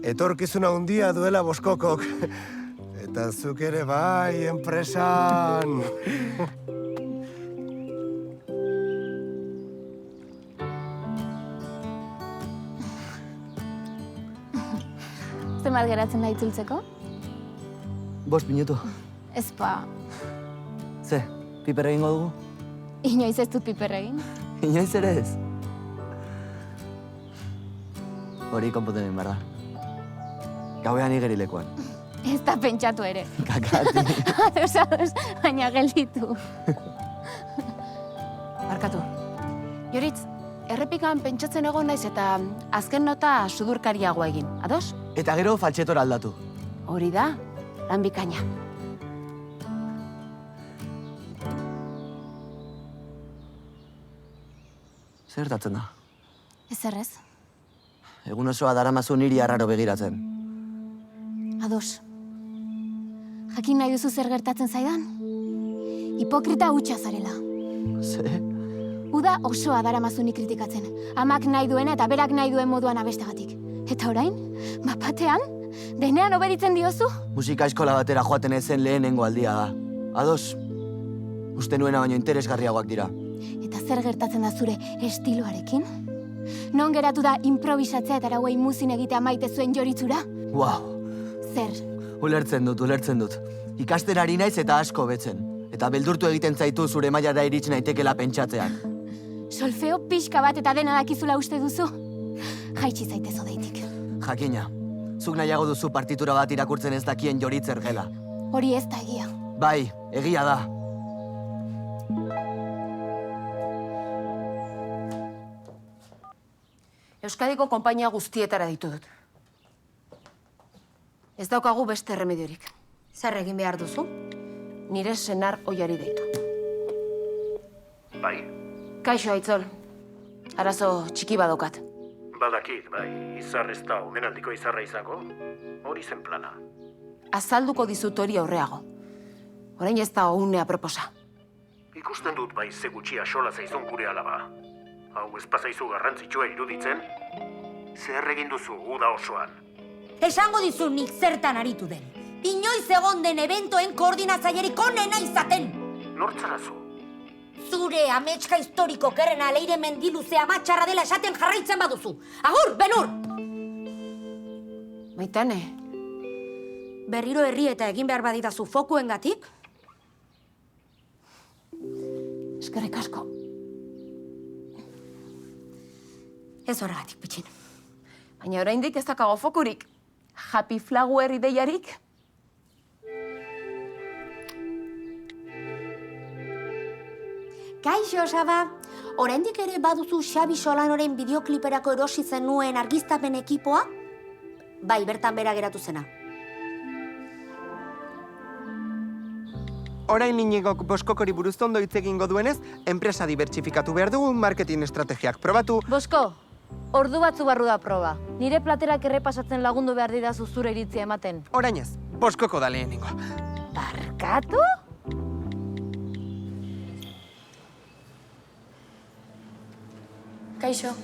etorkizuna handia duela Boskokok. Eta zuk ere bai, enpresan.
Zenbat geratzen da itzultzeko?
5 minutu.
Ez pa,
Ze, piper egingo dugu?
inoiz ez dut piper egin.
Inoiz ere ez. Hori konponten egin behar da. Gauean igerilekoan.
Ez da pentsatu ere.
Kakati.
Ados, baina gelditu.
Barkatu. Joritz, errepikan pentsatzen egon naiz eta azken nota sudurkariagoa egin. Ados?
Eta gero faltxetora aldatu.
Hori da, lan bikaina.
Zer gertatzen da?
Ezerrez,
Egun osoa daramazu niri arraro begiratzen.
ados. Jakin nahi duzu zer gertatzen zaidan? Hipokrita hutsa zarela.
Ze?
Uda osoa daramazu ni kritikatzen. Amak nahi duena eta berak nahi duen moduan abestegatik. Eta orain, mapatean, denean obeditzen diozu?
Musika eskola batera joaten ezen lehenengo aldia da. Ados, uste nuena baino interesgarriagoak dira.
Eta zer gertatzen da zure estiloarekin? Non geratu da improvisatzea eta arauei muzin egitea maite zuen Joritzura?
Wow,
Zer?
ulertzen dut. Ikasten ari naiz eta asko betzen. Eta beldurtu egiten zaitu zure mailara iritsi naitekela pentsatzean.
Solfeo pixka bat eta dena dakizula uste duzu? Jaitsi zaitez odeitik.
Jakina, zuk nahiago duzu partitura bat irakurtzen ez dakien Joritz Ergela.
Hori ez da egia.
Bai, egia da.
Euskadiko konpainia guztietara ditu dut. Ez daukagu beste erremediorik.
Zer egin behar duzu?
Nire senar oiari deitu.
Bai,
Kaixo, Aitzol. Arazo txiki badokat.
badakit, bai, izar ez da omenaldiko izarra izango, hori zen plana.
Azalduko dizut hori aurreago. Orain ez da unea proposa.
Ikusten dut bai ze gutxi axola zaizun gure alaba. Hau ez pasaizu garrantzitsua iruditzen? Zer egin duzu uda osoan?
Esango dizu nik zertan aritu den. Inoiz egon den eventoen koordinatzailerik onena izaten.
Nortzarazu?
Zure ametska historiko kerrena Leire Mendiluzea amatxarra dela esaten jarraitzen baduzu. Agur, Benur!
Maitane.
Berriro herri eta egin behar badidazu fokuengatik?
Eskerrik asko.
Ez horregatik, pitxin.
Baina oraindik ez dakago fokurik. Happy Flower ideiarik?
Kaixo, Saba. Oraindik ere baduzu Xabi Solanoren bideokliperako erosi zenuen argiztapen ekipoa? Bai, bertan bera geratu zena.
Orain Iñigok Boskokori buruz ondo hitz egingo duenez, enpresa dibertsifikatu behar dugu, marketing estrategiak probatu.
Bosko, ordu batzu barru da proba. Nire platerak errepasatzen lagundu behar didazu zure iritzia ematen.
Orain ez, Boskoko da lehenengo.
Barkatu?
Kaixo,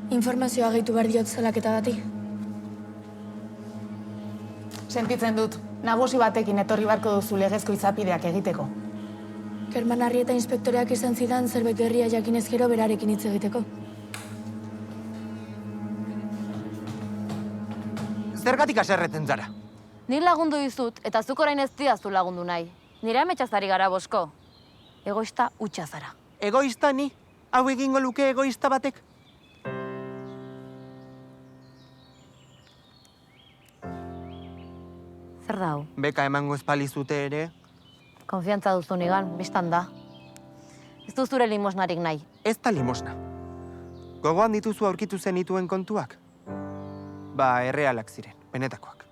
informazioa gehitu behar diot zelaketa bati.
Sentitzen dut, nagusi batekin etorri barko duzu legezko izapideak egiteko.
Kerman Arrieta inspektoreak izan zidan zerbait berria jakinez gero berarekin hitz egiteko.
Zergatik aserretzen zara?
Nik lagundu dizut, eta zuk orain ez didazu lagundu nahi. Nire ametxazari gara, Bosko. Egoista hutsa zara.
Egoista ni? Hau egingo luke egoista batek?
Zer da hau?
Beka emango ez palizute ere.
Konfiantza duzu nigan, bistan da. Ez du zure limosnarik nahi.
Ez da limosna. Gogoan dituzu aurkitu zenituen kontuak? Ba, errealak ziren, benetakoak.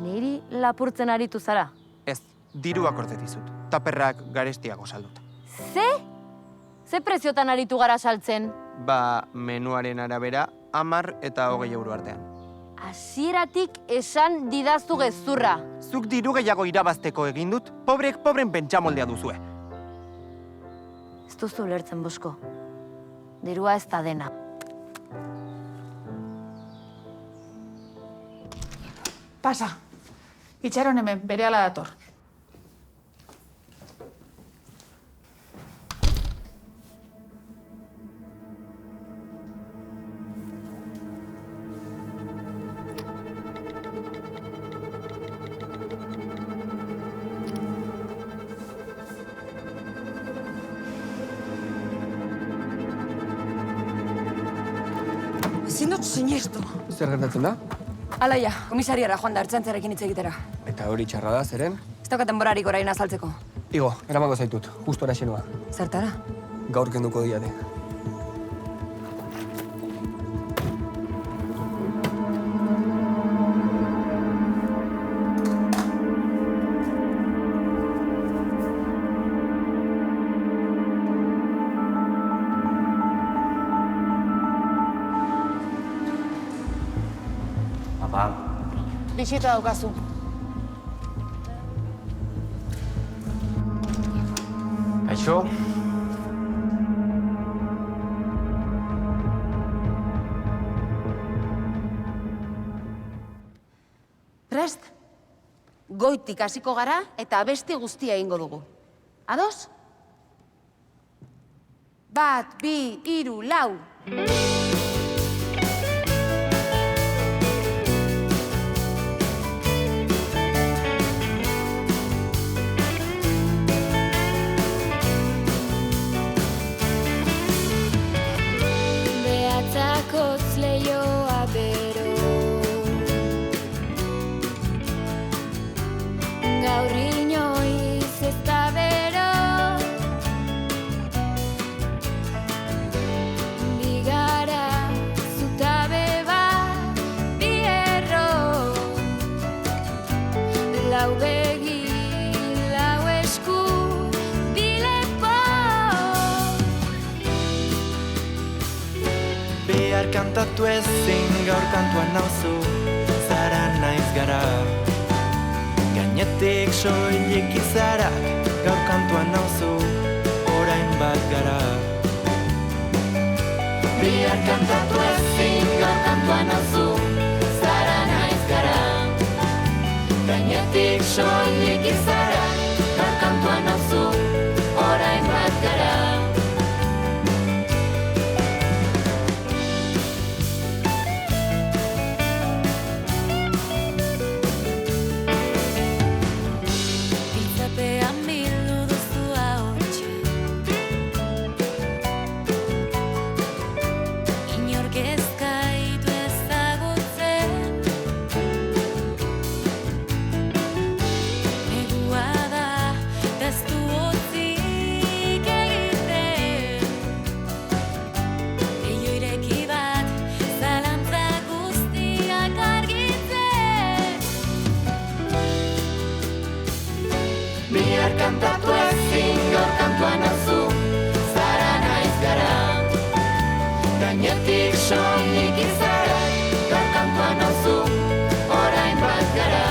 Niri lapurtzen aritu zara?
Ez, diruak orde dizut. Taperrak garestiago salduta.
Ze? Ze preziotan aritu gara saltzen?
Ba, menuaren arabera, 10 eta 20 euro artean.
Hasieratik esan didazu gezurra.
Zuk diru gehiago irabazteko egin dut, pobrek pobren pentsamoldea duzue.
Ez duzu ulertzen, Bosko. Dirua ez da dena.
Pasa, itxaron hemen, berehala dator.
Ezin dut sinestu.
Zer gertatzen da?
Alaia, komisariara joan da ertzaintzarekin hitz egitera.
Eta hori txarra da, zeren?
Ez daukat denborarik orain azaltzeko.
Igo, eramango zaitut, justu ara xenoa.
Zertara?
Gaur kenduko diate.
Bisita daukazu.
Kaixo?
Prest? Goitik hasiko gara eta beste guztia egingo dugu. Ados? 1, 2, 3, 4.
Behatzakotz lehioa bero Gaur inoiz ez da bero Bigara zutabe bat bi erro Lau begi, lau esku, bi lepo
Behar kantatu ezin gaur kantuan nauzu, zara naiz gara. Gainetik soilik izarak, gaur kantuan nauzu, orain bat gara. Behar kantatu ezin gaur kantuan nauzu, zara naiz gara. Gainetik soilik izarak, gaur kantuan nauzu, orain bat gara.
Iltzapean bildu duzu ahotsa Inork ez gaitu ezagutzen Negua
Bihar kantatu ezin gaur kantuan nauzu, zara naiz gara. Gainetik soilik izara, gaur kantuan nauzu, orain bat gara.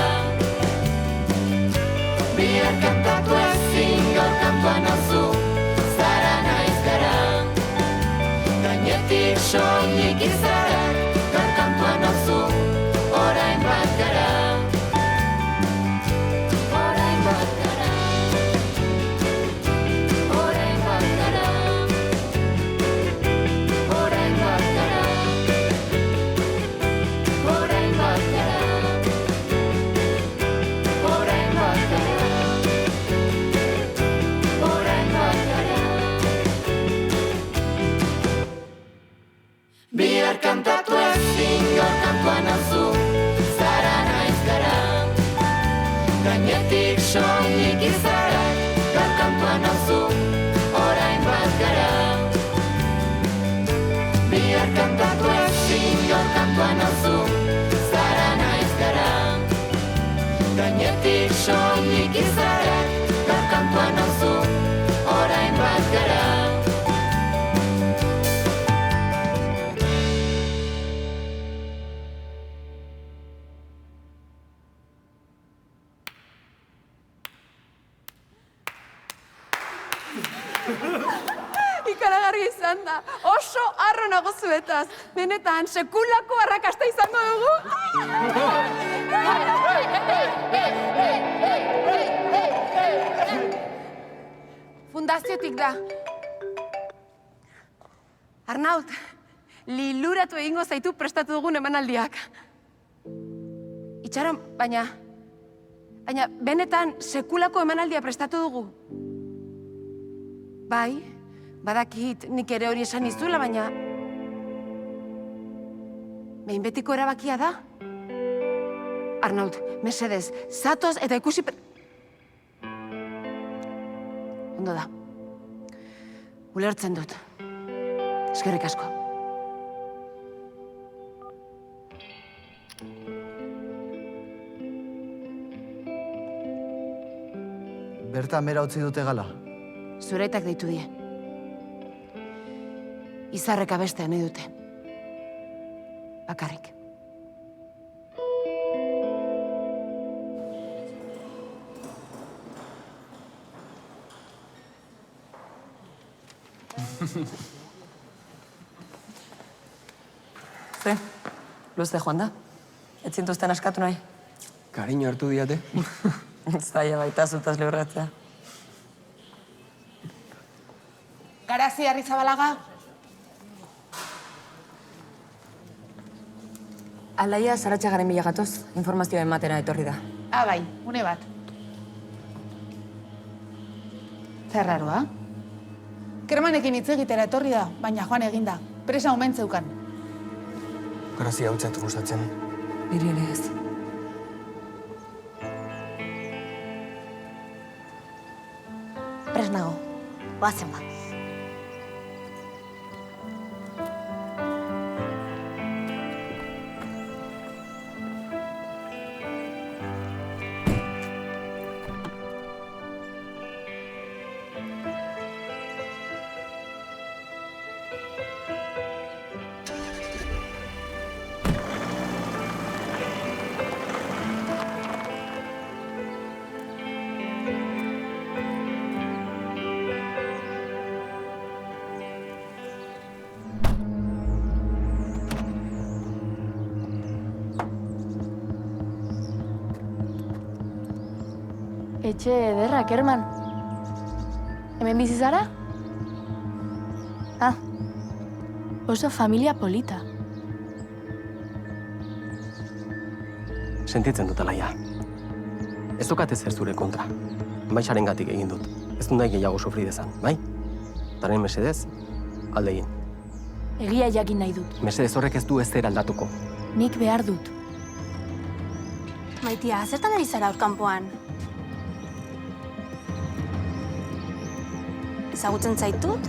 Bihar kantatu ezin gaur kantuan nauzu, zara naiz gara. Gainetik soilik izara, gaur kantuan nauzu, orain bat gara. Orain bat gara. Orain bat gara. Orain bat gara. Orain bat gara. Orain bat gara. Orain bat gara. Bihar kantatu ezin gaur kantuan nauzu, zara naiz gara. Gainetik soilik izara, gaur kantuan nauzu, orain bat gara. Bihar kantatu ezin gaur kantuan nauzu, zara naiz gara. Gainetik soilik izara, gaur kantuan nauzu, orain bat gara.
Ikaragarri izan da. Oso harro nago zuetaz. Benetan, sekulako arrakasta izango dugu.
Fundaziotik da. Arnaut, liluratu egingo zaitu prestatu dugun emanaldiak. Itxaron, baina benetan sekulako emanaldia prestatu dugu. Bai, badakit nik ere hori esan izula, baina behin betiko erabakia da. Arnaut, mesedez, zatoz eta ikusi... Ondo da. Ulertzen dut. Eskerrik asko.
Bertan bera utzi dute gala.
Zureitak deitu die. Izarrek abestea nahi dute. Bakarrik.
Ze, luze joan da. Ez zintuzten askatu nahi.
Kariño hartu diate.
Zaila baita zutaz libratzea.
Garazi Arrizabalaga.
Alaia Zaratxagaren bila gatoz, informazioa ematera etorri da.
Bai, une bat. Zer raroa? Kermanekin hitz egitera etorri da, baina joan eginda. Presa omen zeukan.
Grazia hau zaitu gustatzen.
Niri ere ez.
Prest nago, goazen ba.
Etxe ederra, Kerman. Hemen bizi zara? Ah, oso familia polita.
Sentitzen dut, Alaia. Ez dokate zer zure kontra. Maixaren gatik egin dut. Ez dut nahi gehiago sufri dezan, bai? Taren mesedez, alde egin.
Egia jakin nahi dut.
Mesedez horrek ez du ezer aldatuko.
Nik behar dut.
Maitia, zertan ari zara hor kanpoan? Ezagutzen zaitut?